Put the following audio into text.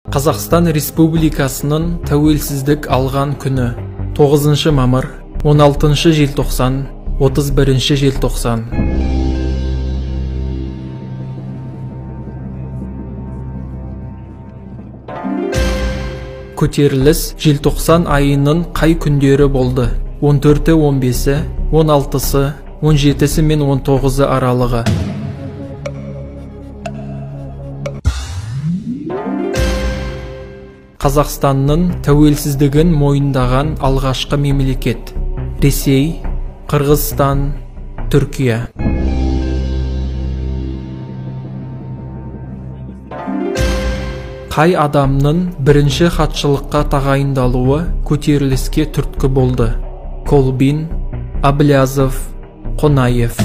Қазақстан Республикасының тәуелсіздік алған күні 9 мамыр, 16 желтоқсан, 31 желтоқсан. Көтеріліс желтоқсан айының қай күндері болды? 14-і, 15-і, 16-сы, 17-сі мен 19-ы аралығы. Қазақстанның тәуелсіздігін мойындаған алғашқы мемлекет: Ресей, Қырғызстан, Түркия. Қай адамның бірінші хатшылыққа тағайындалуы көтеріліске түрткі болды? Колбин, Аблязов, Қонаев.